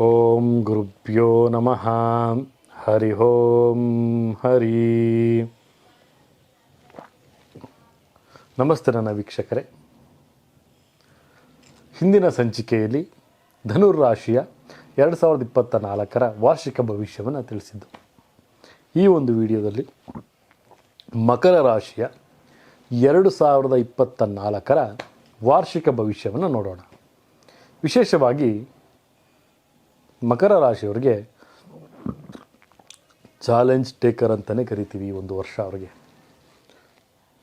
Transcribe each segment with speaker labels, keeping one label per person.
Speaker 1: ಓಂ ಗುರುಭ್ಯೋ ನಮಃ. ಹರಿ ಓಂ ಹರಿ. ನಮಸ್ತೆ ನನ್ನ ವೀಕ್ಷಕರೇ. ಹಿಂದಿನ ಸಂಚಿಕೆಯಲ್ಲಿ ಧನುರಾಶಿಯ 2024 ವಾರ್ಷಿಕ ಭವಿಷ್ಯವನ್ನು ತಿಳಿಸಿದ್ದು. ಈ ಒಂದು ವಿಡಿಯೋದಲ್ಲಿ ಮಕರ ರಾಶಿಯ 2024 ವಾರ್ಷಿಕ ಭವಿಷ್ಯವನ್ನು ನೋಡೋಣ. ವಿಶೇಷವಾಗಿ ಮಕರ ರಾಶಿಯವರಿಗೆ ಚಾಲೆಂಜ್ ಟೇಕರ್ ಅಂತಲೇ ಕರಿತೀವಿ. ಈ ಒಂದು ವರ್ಷ ಅವರಿಗೆ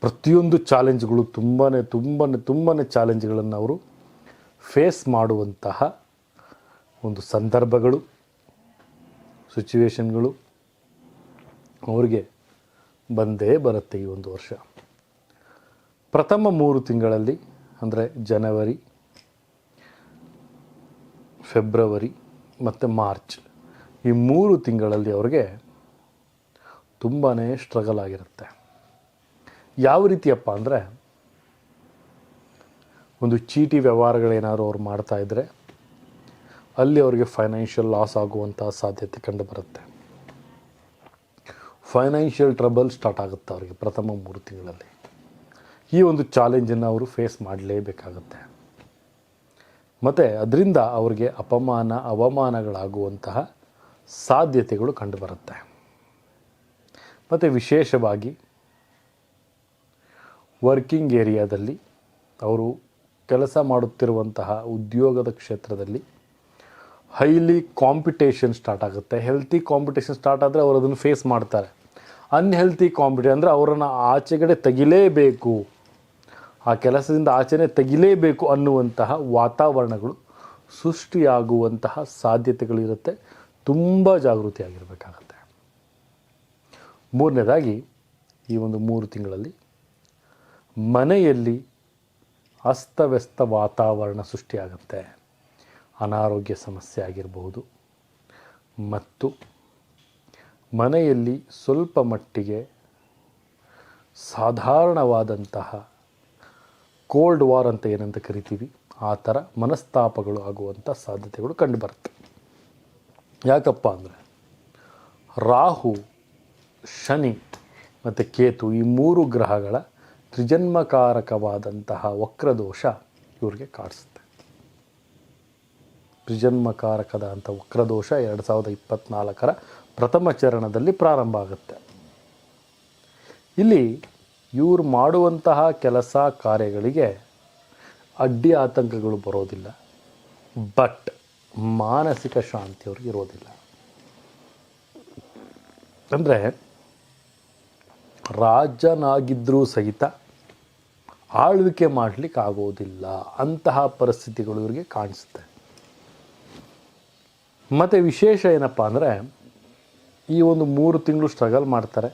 Speaker 1: ಪ್ರತಿಯೊಂದು ಚಾಲೆಂಜ್ಗಳು ತುಂಬಾ ಚಾಲೆಂಜ್ಗಳನ್ನು ಅವರು ಫೇಸ್ ಮಾಡುವಂತಹ ಒಂದು ಸಂದರ್ಭಗಳು, ಸಿಚುವೇಶನ್ಗಳು ಅವರಿಗೆ ಬಂದೇ ಬರುತ್ತೆ. ಈ ಒಂದು ವರ್ಷ ಪ್ರಥಮ 3 ತಿಂಗಳಲ್ಲಿ ಅಂದರೆ ಜನವರಿ, ಫೆಬ್ರವರಿ ಮತ್ತು ಮಾರ್ಚ್, ಈ 3 ತಿಂಗಳಲ್ಲಿ ಅವ್ರಿಗೆ ತುಂಬಾ ಸ್ಟ್ರಗಲ್ ಆಗಿರುತ್ತೆ. ಯಾವ ರೀತಿಯಪ್ಪ ಅಂದರೆ, ಒಂದು ಚೀಟಿ ವ್ಯವಹಾರಗಳೇನಾದ್ರು ಅವ್ರು ಮಾಡ್ತಾಯಿದ್ರೆ ಅಲ್ಲಿ ಅವರಿಗೆ ಫೈನಾನ್ಷಿಯಲ್ ಲಾಸ್ ಆಗುವಂಥ ಸಾಧ್ಯತೆ ಕಂಡು ಬರುತ್ತೆ. ಫೈನಾನ್ಷಿಯಲ್ ಟ್ರಬಲ್ ಸ್ಟಾರ್ಟ್ ಆಗುತ್ತೆ ಅವರಿಗೆ ಪ್ರಥಮ 3 ತಿಂಗಳಲ್ಲಿ. ಈ ಒಂದು ಚಾಲೆಂಜನ್ನು ಅವರು ಫೇಸ್ ಮಾಡಲೇಬೇಕಾಗುತ್ತೆ. ಮತ್ತು ಅದರಿಂದ ಅವರಿಗೆ ಅವಮಾನಗಳಾಗುವಂತಹ ಸಾಧ್ಯತೆಗಳು ಕಂಡುಬರುತ್ತೆ. ಮತ್ತು ವಿಶೇಷವಾಗಿ ವರ್ಕಿಂಗ್ ಏರಿಯಾದಲ್ಲಿ ಅವರು ಕೆಲಸ ಮಾಡುತ್ತಿರುವಂತಹ ಉದ್ಯೋಗದ ಕ್ಷೇತ್ರದಲ್ಲಿ ಹೈಲಿ ಕಾಂಪಿಟೇಷನ್ ಸ್ಟಾರ್ಟ್ ಆಗುತ್ತೆ. ಹೆಲ್ತಿ ಕಾಂಪಿಟೇಷನ್ ಸ್ಟಾರ್ಟ್ ಆದರೆ ಅವರು ಅದನ್ನು ಫೇಸ್ ಮಾಡ್ತಾರೆ. ಅನ್ಹೆಲ್ತಿ ಕಾಂಪಿಟೇಷನ್ ಅಂದರೆ ಅವರನ್ನು ಆಚೆಗಡೆ ತೆಗಿಲೇಬೇಕು, ಆ ಕೆಲಸದಿಂದ ಆಚೆನೇ ತೆಗಿಲೇಬೇಕು ಅನ್ನುವಂತಹ ವಾತಾವರಣಗಳು ಸೃಷ್ಟಿಯಾಗುವಂತಹ ಸಾಧ್ಯತೆಗಳಿರುತ್ತೆ. ತುಂಬ ಜಾಗೃತಿಯಾಗಿರಬೇಕಾಗತ್ತೆ. ಮೂರನೇದಾಗಿ, ಈ ಒಂದು 3 ತಿಂಗಳಲ್ಲಿ ಮನೆಯಲ್ಲಿ ಅಸ್ತವ್ಯಸ್ತ ವಾತಾವರಣ ಸೃಷ್ಟಿಯಾಗುತ್ತೆ. ಅನಾರೋಗ್ಯ ಸಮಸ್ಯೆ ಆಗಿರಬಹುದು ಮತ್ತು ಮನೆಯಲ್ಲಿ ಸ್ವಲ್ಪ ಮಟ್ಟಿಗೆ ಸಾಧಾರಣವಾದಂತಹ ಕೋಲ್ಡ್ ವಾರ್ ಅಂತ ಏನಂತ ಕರಿತೀವಿ, ಆ ಥರ ಮನಸ್ತಾಪಗಳು ಆಗುವಂಥ ಸಾಧ್ಯತೆಗಳು ಕಂಡುಬರುತ್ತೆ. ಯಾಕಪ್ಪ ಅಂದರೆ, ರಾಹು, ಶನಿ ಮತ್ತು ಕೇತು ಈ 3 ಗ್ರಹಗಳ ತ್ರಿಜನ್ಮಕಾರಕವಾದಂತಹ ವಕ್ರದೋಷ ಇವ್ರಿಗೆ ಕಾಡಿಸುತ್ತೆ. ತ್ರಿಜನ್ಮಕಾರಕದ ಅಂಥ ವಕ್ರದೋಷ 2024 ಪ್ರಥಮ ಚರಣದಲ್ಲಿ ಪ್ರಾರಂಭ ಆಗುತ್ತೆ. ಇಲ್ಲಿ ಇವರು ಮಾಡುವಂತಹ ಕೆಲಸ ಕಾರ್ಯಗಳಿಗೆ ಅಡ್ಡಿ ಆತಂಕಗಳು ಬರೋದಿಲ್ಲ, ಬಟ್ ಮಾನಸಿಕ ಶಾಂತಿ ಅವ್ರಿಗೆ ಇರೋದಿಲ್ಲ. ಅಂದರೆ ರಾಜನಾಗಿದ್ದರೂ ಸಹಿತ ಆಳ್ವಿಕೆ ಮಾಡಲಿಕ್ಕೆ ಆಗೋದಿಲ್ಲ, ಅಂತಹ ಪರಿಸ್ಥಿತಿಗಳು ಇವರಿಗೆ ಕಾಣಿಸುತ್ತೆ. ಮತ್ತು ವಿಶೇಷ ಏನಪ್ಪ ಅಂದರೆ, ಈ ಒಂದು 3 ತಿಂಗಳು ಸ್ಟ್ರಗಲ್ ಮಾಡ್ತಾರೆ.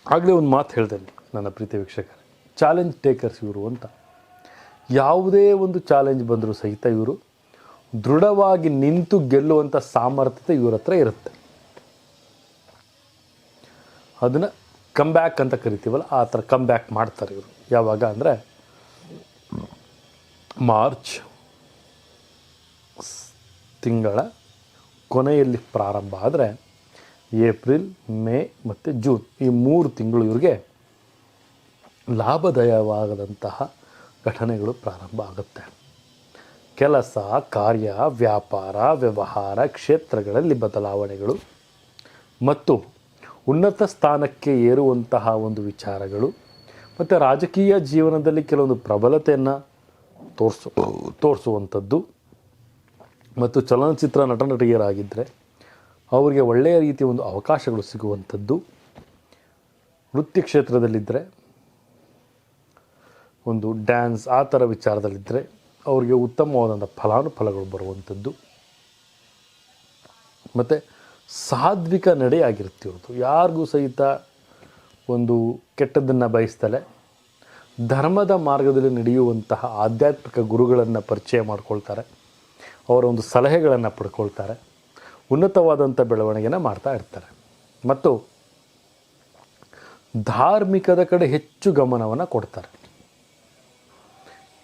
Speaker 1: ಆಗಲೇ ಒಂದು ಮಾತು ಹೇಳ್ತೇನೆ ನನ್ನ ಪ್ರೀತಿ ವೀಕ್ಷಕರೇ, ಚಾಲೆಂಜ್ ಟೇಕರ್ಸ್ ಇವರು ಅಂತ. ಯಾವುದೇ ಒಂದು ಚಾಲೆಂಜ್ ಬಂದರೂ ಸಹಿತ ಇವರು ದೃಢವಾಗಿ ನಿಂತು ಗೆಲ್ಲುವಂಥ ಸಾಮರ್ಥ್ಯತೆ ಇವರ ಹತ್ರ ಇರುತ್ತೆ. ಅದನ್ನು ಕಮ್ಬ್ಯಾಕ್ ಅಂತ ಕರಿತೀವಲ್ಲ, ಆ ಥರ ಕಮ್ಬ್ಯಾಕ್ ಮಾಡ್ತಾರೆ ಇವರು. ಯಾವಾಗ ಅಂದರೆ, ಮಾರ್ಚ್ ತಿಂಗಳ ಕೊನೆಯಲ್ಲಿ ಪ್ರಾರಂಭ ಆದರೆ ಏಪ್ರಿಲ್, ಮೇ ಮತ್ತು ಜೂನ್ ಈ 3 ತಿಂಗಳು ಇವ್ರಿಗೆ ಲಾಭದಾಯವಾಗದಂತಹ ಘಟನೆಗಳು ಪ್ರಾರಂಭ ಆಗುತ್ತೆ. ಕೆಲಸ ಕಾರ್ಯ, ವ್ಯಾಪಾರ, ವ್ಯವಹಾರ ಕ್ಷೇತ್ರಗಳಲ್ಲಿ ಬದಲಾವಣೆಗಳು ಮತ್ತು ಉನ್ನತ ಸ್ಥಾನಕ್ಕೆ ಏರುವಂತಹ ಒಂದು ವಿಚಾರಗಳು ಮತ್ತು ರಾಜಕೀಯ ಜೀವನದಲ್ಲಿ ಕೆಲವೊಂದು ಪ್ರಬಲತೆಯನ್ನು ತೋರಿಸುವಂಥದ್ದು ಮತ್ತು ಚಲನಚಿತ್ರ ನಟನಟಿಯರಾಗಿದ್ದರೆ ಅವರಿಗೆ ಒಳ್ಳೆಯ ರೀತಿಯ ಒಂದು ಅವಕಾಶಗಳು ಸಿಗುವಂಥದ್ದು, ನೃತ್ಯ ಕ್ಷೇತ್ರದಲ್ಲಿದ್ದರೆ, ಒಂದು ಡ್ಯಾನ್ಸ್ ಆ ಥರ ವಿಚಾರದಲ್ಲಿದ್ದರೆ ಅವರಿಗೆ ಉತ್ತಮವಾದಂಥ ಫಲಾನುಫಲಗಳು ಬರುವಂಥದ್ದು ಮತ್ತು ಸಾತ್ವಿಕ ನಡೆಯಾಗಿರುತ್ತೆ ಇವ್ರದ್ದು. ಯಾರಿಗೂ ಸಹಿತ ಒಂದು ಕೆಟ್ಟದ್ದನ್ನು ಬಯಸ್ತಲೇ ಧರ್ಮದ ಮಾರ್ಗದಲ್ಲಿ ನಡೆಯುವಂತಹ ಆಧ್ಯಾತ್ಮಿಕ ಗುರುಗಳನ್ನು ಪರಿಚಯ ಮಾಡ್ಕೊಳ್ತಾರೆ, ಅವರ ಒಂದು ಸಲಹೆಗಳನ್ನು ಪಡ್ಕೊಳ್ತಾರೆ, ಉನ್ನತವಾದಂಥ ಬೆಳವಣಿಗೆನ ಮಾಡ್ತಾ ಇರ್ತಾರೆ ಮತ್ತು ಧಾರ್ಮಿಕದ ಕಡೆ ಹೆಚ್ಚು ಗಮನವನ್ನು ಕೊಡ್ತಾರೆ.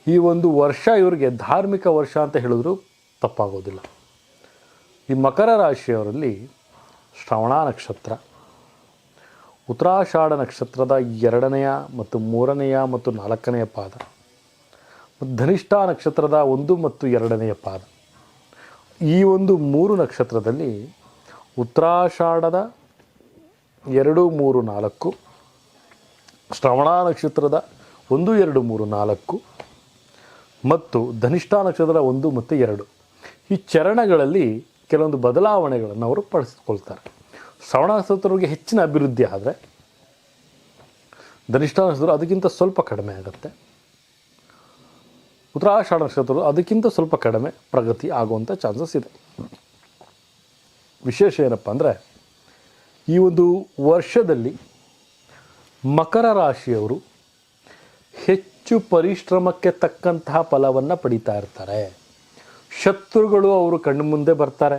Speaker 1: ಈ ಒಂದು ವರ್ಷ ಇವರಿಗೆ ಧಾರ್ಮಿಕ ವರ್ಷ ಅಂತ ಹೇಳಿದ್ರು ತಪ್ಪಾಗೋದಿಲ್ಲ. ಈ ಮಕರ ರಾಶಿಯವರಲ್ಲಿ ಶ್ರವಣ ನಕ್ಷತ್ರ, ಉತ್ತರಾಷಾಢ ನಕ್ಷತ್ರದ 2ನೆಯ ಮತ್ತು 3ನೆಯ ಮತ್ತು 4ನೆಯ ಪಾದ, ಮತ್ತು ಧನಿಷ್ಠಾ ನಕ್ಷತ್ರದ 1 ಮತ್ತು 2ನೆಯ ಪಾದ, ಈ ಒಂದು 3 ನಕ್ಷತ್ರದಲ್ಲಿ ಉತ್ತರಾಷಾಢದ 2, 3, 4, ಶ್ರವಣ ನಕ್ಷತ್ರದ 1, 2, 3, 4 ಮತ್ತು ಧನಿಷ್ಠಾ ನಕ್ಷತ್ರದ 1 ಮತ್ತು 2 ಈ ಚರಣಗಳಲ್ಲಿ ಕೆಲವೊಂದು ಬದಲಾವಣೆಗಳನ್ನು ಅವರು ಪಡಿಸ್ಕೊಳ್ತಾರೆ. ಶ್ರವಣ ನಕ್ಷತ್ರಕ್ಕೆ ಹೆಚ್ಚಿನ ಅಭಿವೃದ್ಧಿ ಆದರೆ ಧನಿಷ್ಠಾ ನಕ್ಷತ್ರ ಅದಕ್ಕಿಂತ ಸ್ವಲ್ಪ ಕಡಿಮೆ ಆಗುತ್ತೆ. ಉತ್ತರಾಷಾಢ ನಕ್ಷತ್ರ ಅದಕ್ಕಿಂತ ಸ್ವಲ್ಪ ಕಡಿಮೆ ಪ್ರಗತಿ ಆಗುವಂಥ ಚಾನ್ಸಸ್ ಇದೆ. ವಿಶೇಷ ಏನಪ್ಪ ಅಂದರೆ ಈ ಒಂದು ವರ್ಷದಲ್ಲಿ ಮಕರ ರಾಶಿಯವರು ಹೆಚ್ಚು ಪರಿಶ್ರಮಕ್ಕೆ ತಕ್ಕಂತಹ ಫಲವನ್ನು ಪಡೀತಾ ಇರ್ತಾರೆ. ಶತ್ರುಗಳು ಅವರು ಕಣ್ಣು ಮುಂದೆ ಬರ್ತಾರೆ.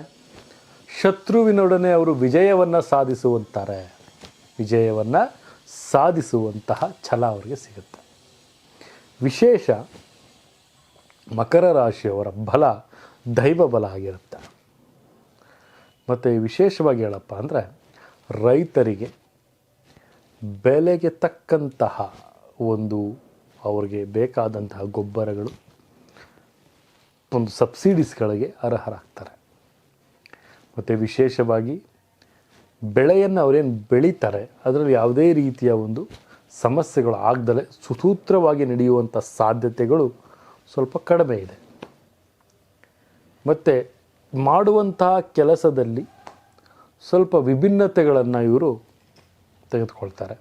Speaker 1: ಶತ್ರುವಿನೊಡನೆ ಅವರು ವಿಜಯವನ್ನು ಸಾಧಿಸುವಂತಹ ಛಲ ಅವರಿಗೆ ಸಿಗುತ್ತೆ. ವಿಶೇಷ ಮಕರ ರಾಶಿಯವರ ಬಲ ದೈವ ಬಲ ಆಗಿರುತ್ತೆ. ಮತ್ತು ವಿಶೇಷವಾಗಿ ಹೇಳಪ್ಪ ಅಂದರೆ ರೈತರಿಗೆ ಬೆಲೆಗೆ ತಕ್ಕಂತಹ ಒಂದು ಅವರಿಗೆ ಬೇಕಾದಂತಹ ಗೊಬ್ಬರಗಳು, ಒಂದು ಸಬ್ಸಿಡೀಸ್ಗಳಿಗೆ ಅರ್ಹರಾಗ್ತಾರೆ. ಮತ್ತು ವಿಶೇಷವಾಗಿ ಬೆಳೆಯನ್ನು ಅವರೇನು ಬೆಳೀತಾರೆ ಅದರಲ್ಲಿ ಯಾವುದೇ ರೀತಿಯ ಒಂದು ಸಮಸ್ಯೆಗಳು ಆಗದಲೇ ಸುಸೂತ್ರವಾಗಿ ನಡೆಯುವಂಥ ಸಾಧ್ಯತೆಗಳು ಸ್ವಲ್ಪ ಕಡಿಮೆ ಇದೆ. ಮತ್ತು ಮಾಡುವಂತಹ ಕೆಲಸದಲ್ಲಿ ಸ್ವಲ್ಪ ವಿಭಿನ್ನತೆಗಳನ್ನು ಇವರು ತೆಗೆದುಕೊಳ್ತಾರೆ.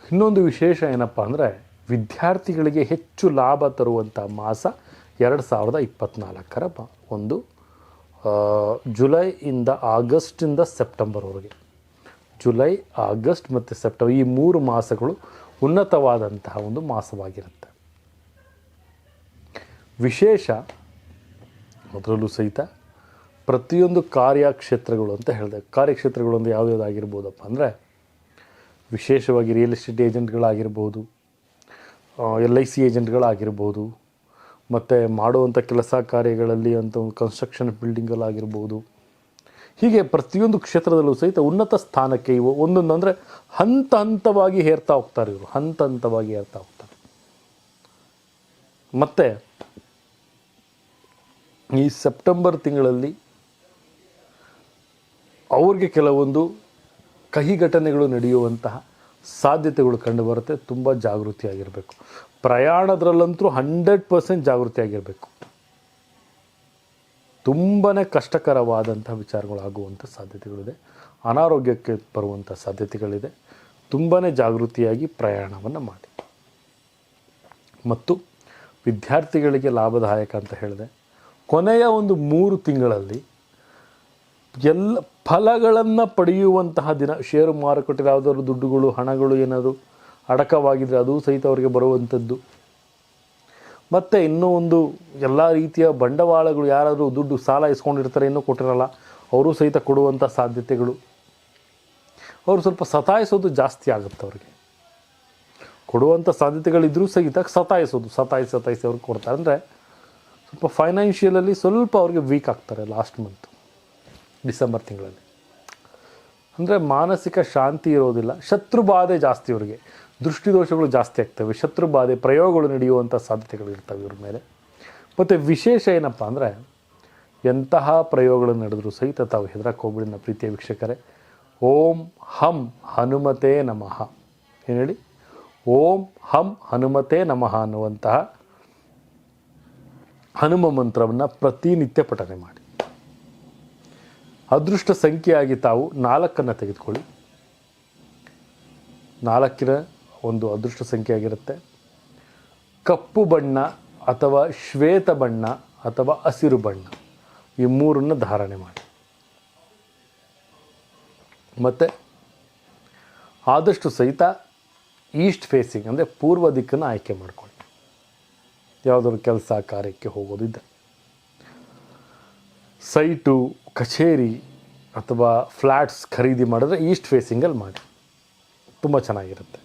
Speaker 1: ಇನ್ನೊಂದು ವಿಶೇಷ ಏನಪ್ಪ ಅಂದರೆ ವಿದ್ಯಾರ್ಥಿಗಳಿಗೆ ಹೆಚ್ಚು ಲಾಭ ತರುವಂಥ ಮಾಸ 2024 ಒಂದು ಜುಲೈಯಿಂದ ಆಗಸ್ಟಿಂದ ಸೆಪ್ಟೆಂಬರ್ವರೆಗೆ, ಜುಲೈ, ಆಗಸ್ಟ್ ಮತ್ತು ಸೆಪ್ಟೆಂಬರ್ ಈ 3 ಮಾಸಗಳು ಉನ್ನತವಾದಂತಹ ಒಂದು ಮಾಸವಾಗಿರುತ್ತೆ. ವಿಶೇಷ ಅದರಲ್ಲೂ ಸಹಿತ ಪ್ರತಿಯೊಂದು ಕಾರ್ಯಕ್ಷೇತ್ರಗಳು ಅಂತ ಹೇಳಿದೆ. ಕಾರ್ಯಕ್ಷೇತ್ರಗಳು ಅಂದರೆ ಯಾವುದಾಗಿರ್ಬೋದಪ್ಪ ಅಂದರೆ ವಿಶೇಷವಾಗಿ ರಿಯಲ್ ಎಸ್ಟೇಟ್ ಏಜೆಂಟ್ಗಳಾಗಿರ್ಬೋದು, LIC ಏಜೆಂಟ್ಗಳಾಗಿರ್ಬೋದು, ಮತ್ತು ಮಾಡುವಂಥ ಕೆಲಸ ಕಾರ್ಯಗಳಲ್ಲಿ ಅಂತ ಒಂದು ಕನ್ಸ್ಟ್ರಕ್ಷನ್ ಬಿಲ್ಡಿಂಗಲ್ಲಾಗಿರ್ಬೋದು, ಹೀಗೆ ಪ್ರತಿಯೊಂದು ಕ್ಷೇತ್ರದಲ್ಲೂ ಸಹಿತ ಉನ್ನತ ಸ್ಥಾನಕ್ಕೆ ಇವು ಒಂದೊಂದು ಅಂದರೆ ಹಂತವಾಗಿ ಏರ್ತಾ ಹೋಗ್ತಾರೆ. ಇವರು ಹಂತವಾಗಿ ಏರ್ತಾ ಹೋಗ್ತಾರೆ. ಮತ್ತು ಈ ಸೆಪ್ಟೆಂಬರ್ ತಿಂಗಳಲ್ಲಿ ಅವ್ರಿಗೆ ಕೆಲವೊಂದು ಕಹಿ ಘಟನೆಗಳು ನಡೆಯುವಂತಹ ಸಾಧ್ಯತೆಗಳು ಕಂಡುಬರುತ್ತೆ. ತುಂಬ ಜಾಗೃತಿಯಾಗಿರಬೇಕು. ಪ್ರಯಾಣದ್ರಲ್ಲಂತೂ 100% ಜಾಗೃತಿಯಾಗಿರಬೇಕು. ತುಂಬಾ ಕಷ್ಟಕರವಾದಂಥ ವಿಚಾರಗಳಾಗುವಂಥ ಸಾಧ್ಯತೆಗಳಿದೆ. ಅನಾರೋಗ್ಯಕ್ಕೆ ಬರುವಂಥ ಸಾಧ್ಯತೆಗಳಿದೆ. ತುಂಬಾ ಜಾಗೃತಿಯಾಗಿ ಪ್ರಯಾಣವನ್ನು ಮಾಡಿ. ಮತ್ತು ವಿದ್ಯಾರ್ಥಿಗಳಿಗೆ ಲಾಭದಾಯಕ ಅಂತ ಹೇಳಿದೆ. ಕೊನೆಯ ಒಂದು 3 ತಿಂಗಳಲ್ಲಿ ಎಲ್ಲ ಫಲಗಳನ್ನು ಪಡೆಯುವಂತಹ ದಿನ. ಷೇರು ಮಾರುಕಟ್ಟೆ ಯಾವುದಾದ್ರು ದುಡ್ಡುಗಳು, ಹಣಗಳು ಏನಾದರೂ ಅಡಕವಾಗಿದ್ದರೆ ಅದು ಸಹಿತ ಅವರಿಗೆ ಬರುವಂಥದ್ದು. ಮತ್ತು ಇನ್ನೂ ಒಂದು ಎಲ್ಲ ರೀತಿಯ ಬಂಡವಾಳಗಳು, ಯಾರಾದರೂ ದುಡ್ಡು ಸಾಲ ಇಸ್ಕೊಂಡಿರ್ತಾರೆ ಇನ್ನೂ ಕೊಟ್ಟಿರಲ್ಲ, ಅವರು ಸಹಿತ ಕೊಡುವಂಥ ಸಾಧ್ಯತೆಗಳು. ಅವರು ಸ್ವಲ್ಪ ಸತಾಯಿಸೋದು ಜಾಸ್ತಿ ಆಗುತ್ತೆ. ಅವರಿಗೆ ಕೊಡುವಂಥ ಸಾಧ್ಯತೆಗಳಿದ್ದರೂ ಸಹಿತ ಸತಾಯಿಸಿ ಅವ್ರಿಗೆ ಕೊಡ್ತಾರೆ. ಅಂದರೆ ಸ್ವಲ್ಪ ಫೈನಾನ್ಷಿಯಲಲ್ಲಿ ಸ್ವಲ್ಪ ಅವ್ರಿಗೆ ವೀಕ್ ಆಗ್ತಾರೆ ಲಾಸ್ಟ್ ಮಂತು, ಡಿಸೆಂಬರ್ ತಿಂಗಳಲ್ಲಿ. ಅಂದರೆ ಮಾನಸಿಕ ಶಾಂತಿ ಇರೋದಿಲ್ಲ. ಶತ್ರುಬಾಧೆ ಜಾಸ್ತಿ ಇವರಿಗೆ, ದೃಷ್ಟಿದೋಷಗಳು ಜಾಸ್ತಿ ಆಗ್ತವೆ, ಶತ್ರುಬಾಧೆ ಪ್ರಯೋಗಗಳು ನಡೆಯುವಂಥ ಸಾಧ್ಯತೆಗಳು ಇರ್ತವೆ ಇವ್ರ ಮೇಲೆ. ಮತ್ತು ವಿಶೇಷ ಏನಪ್ಪ ಅಂದರೆ ಎಂತಹ ಪ್ರಯೋಗಗಳು ನಡೆದರೂ ಸಹಿತ ತಾವು ಹೆದರಕ್ಕೆ ಹೋಗ್ಬಿಡಿ ನನ್ನ ಪ್ರೀತಿಯ ವೀಕ್ಷಕರೇ. ಓಂ ಹಂ ಹನುಮತೆ ನಮಃ ಏನು ಹೇಳಿ, ಓಂ ಹಂ ಹನುಮತೆ ನಮಃ ಅನ್ನುವಂತಹ ಹನುಮ ಮಂತ್ರವನ್ನು ಪ್ರತಿನಿತ್ಯ ಪಠನೆ ಮಾಡಿ. ಅದೃಷ್ಟ ಸಂಖ್ಯೆಯಾಗಿ ತಾವು 4 ತೆಗೆದುಕೊಳ್ಳಿ. 4 ಒಂದು ಅದೃಷ್ಟ ಸಂಖ್ಯೆ ಆಗಿರುತ್ತೆ. ಕಪ್ಪು ಬಣ್ಣ ಅಥವಾ ಶ್ವೇತ ಬಣ್ಣ ಅಥವಾ ಹಸಿರು ಬಣ್ಣ ಈ 3 ಧಾರಣೆ ಮಾಡಿ. ಮತ್ತು ಆದಷ್ಟು ಸಹಿತ ಈಸ್ಟ್ ಫೇಸಿಂಗ್ ಅಂದರೆ ಪೂರ್ವ ದಿಕ್ಕನ್ನು ಆಯ್ಕೆ ಮಾಡಿಕೊಳ್ಳಿ. ಯಾವುದಾದ್ರು ಕೆಲಸ ಕಾರ್ಯಕ್ಕೆ ಹೋಗೋದಿದ್ದರೆ, ಸೈಟು, ಕಚೇರಿ ಅಥವಾ ಫ್ಲ್ಯಾಟ್ಸ್ ಖರೀದಿ ಮಾಡಿದ್ರೆ ಈಸ್ಟ್ ಫೇಸಿಂಗಲ್ಲಿ ಮಾಡಿ, ತುಂಬ ಚೆನ್ನಾಗಿರುತ್ತೆ.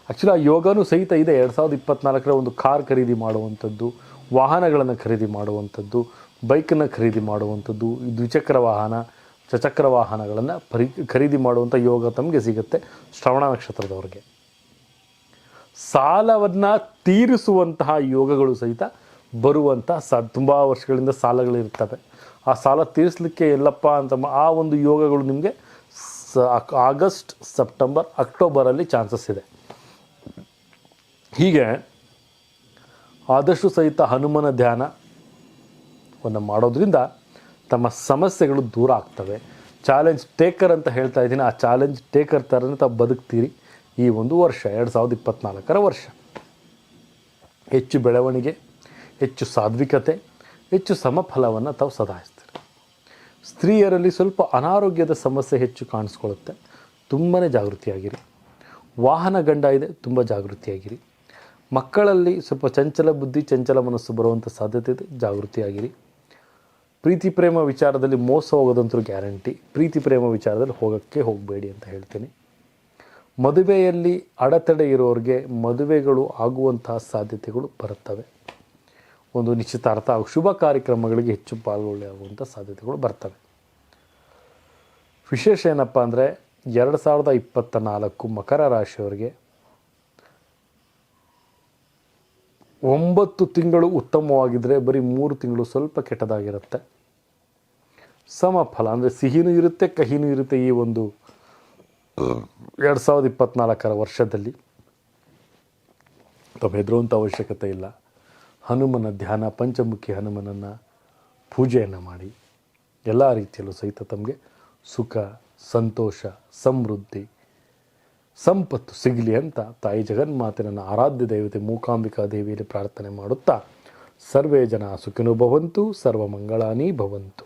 Speaker 1: ಆ್ಯಕ್ಚುಲಿ ಆ ಯೋಗನೂ ಸಹಿತ ಇದೆ. 2024 ಒಂದು ಕಾರ್ ಖರೀದಿ ಮಾಡುವಂಥದ್ದು, ವಾಹನಗಳನ್ನು ಖರೀದಿ ಮಾಡುವಂಥದ್ದು, ಬೈಕನ್ನು ಖರೀದಿ ಮಾಡುವಂಥದ್ದು, ದ್ವಿಚಕ್ರ ವಾಹನ, ಚಚಕ್ರ ವಾಹನಗಳನ್ನು ಖರೀದಿ ಮಾಡುವಂಥ ಯೋಗ ತಮಗೆ ಸಿಗುತ್ತೆ ಶ್ರವಣ ನಕ್ಷತ್ರದವ್ರಿಗೆ. ಸಾಲವನ್ನು ತೀರಿಸುವಂತಹ ಯೋಗಗಳು ಸಹಿತ ಬರುವಂಥ ತುಂಬ ವರ್ಷಗಳಿಂದ ಸಾಲಗಳಿರ್ತವೆ. ಆ ಸಾಲ ತೀರಿಸಲಿಕ್ಕೆ ಎಲ್ಲಪ್ಪ ಅಂತ ಆ ಒಂದು ಯೋಗಗಳು ನಿಮಗೆ ಆಗಸ್ಟ್, ಸೆಪ್ಟೆಂಬರ್, ಅಕ್ಟೋಬರಲ್ಲಿ ಚಾನ್ಸಸ್ ಇದೆ. ಹೀಗೆ ಆದಷ್ಟು ಸಹಿತ ಹನುಮನ ಧ್ಯಾನವನ್ನು ಮಾಡೋದ್ರಿಂದ ತಮ್ಮ ಸಮಸ್ಯೆಗಳು ದೂರ ಆಗ್ತವೆ. ಚಾಲೆಂಜ್ ಟೇಕರ್ ಅಂತ ಹೇಳ್ತಾ ಇದ್ದೀನಿ, ಆ ಚಾಲೆಂಜ್ ಟೇಕರ್ ಥರನೇ ತಾವು ಬದುಕ್ತೀರಿ ಈ ಒಂದು ವರ್ಷ 2024 ವರ್ಷ. ಹೆಚ್ಚು ಬೆಳವಣಿಗೆ, ಹೆಚ್ಚು ಸಾತ್ವಿಕತೆ, ಹೆಚ್ಚು ಸಮಫಲವನ್ನು ತಾವು ಸದಾಯಿಸ್ತೀರಿ. ಸ್ತ್ರೀಯರಲ್ಲಿ ಸ್ವಲ್ಪ ಅನಾರೋಗ್ಯದ ಸಮಸ್ಯೆ ಹೆಚ್ಚು ಕಾಣಿಸ್ಕೊಳ್ಳುತ್ತೆ, ತುಂಬಾ ಜಾಗೃತಿಯಾಗಿರಿ. ವಾಹನ ಗಂಡ ಇದೆ, ತುಂಬ ಜಾಗೃತಿಯಾಗಿರಿ. ಮಕ್ಕಳಲ್ಲಿ ಸ್ವಲ್ಪ ಚಂಚಲ ಬುದ್ಧಿ, ಚಂಚಲ ಮನಸ್ಸು ಬರುವಂಥ ಸಾಧ್ಯತೆ ಇದೆ, ಜಾಗೃತಿಯಾಗಿರಿ. ಪ್ರೀತಿ ಪ್ರೇಮ ವಿಚಾರದಲ್ಲಿ ಮೋಸ ಹೋಗೋದಂತೂ ಗ್ಯಾರಂಟಿ. ಪ್ರೀತಿ ಪ್ರೇಮ ವಿಚಾರದಲ್ಲಿ ಹೋಗಬೇಡಿ ಅಂತ ಹೇಳ್ತೀನಿ. ಮದುವೆಯಲ್ಲಿ ಅಡೆತಡೆ ಇರೋರಿಗೆ ಮದುವೆಗಳು ಆಗುವಂತಹ ಸಾಧ್ಯತೆಗಳು ಬರುತ್ತವೆ. ಒಂದು ನಿಶ್ಚಿತಾರ್ಥ ಹಾಗೂ ಶುಭ ಕಾರ್ಯಕ್ರಮಗಳಿಗೆ ಹೆಚ್ಚು ಪಾಲ್ಗೊಳ್ಳುವಂಥ ಸಾಧ್ಯತೆಗಳು ಬರ್ತವೆ. ವಿಶೇಷ ಏನಪ್ಪ ಅಂದರೆ 2024 ಮಕರ ರಾಶಿಯವರಿಗೆ 9 ತಿಂಗಳು ಉತ್ತಮವಾಗಿದ್ದರೆ ಬರೀ 3 ತಿಂಗಳು ಸ್ವಲ್ಪ ಕೆಟ್ಟದಾಗಿರುತ್ತೆ. ಸಮಫಲ ಅಂದರೆ ಸಿಹಿನೂ ಇರುತ್ತೆ, ಕಹಿನೂ ಇರುತ್ತೆ. ಈ ಒಂದು 2024 ವರ್ಷದಲ್ಲಿ ತಾವು ಹೆದರುವಂಥ ಅವಶ್ಯಕತೆ ಇಲ್ಲ. ಹನುಮನ ಧ್ಯಾನ, ಪಂಚಮುಖಿ ಹನುಮನನ್ನು ಪೂಜೆಯನ್ನು ಮಾಡಿ ಎಲ್ಲ ರೀತಿಯಲ್ಲೂ ಸಹಿತ ತಮಗೆ ಸುಖ, ಸಂತೋಷ, ಸಮೃದ್ಧಿ, ಸಂಪತ್ತು ಸಿಗಲಿ ಅಂತ ತಾಯಿ ಜಗನ್ಮಾತೆ ನನ್ನ ಆರಾಧ್ಯ ದೇವತೆ ಮೂಕಾಂಬಿಕಾ ದೇವಿಯಲ್ಲಿ ಪ್ರಾರ್ಥನೆ ಮಾಡುತ್ತಾ ಸರ್ವೇ ಜನ ಸುಖಿನೋ ಭವಂತು, ಸರ್ವಮಂಗಳಾನಿ ಭವಂತು.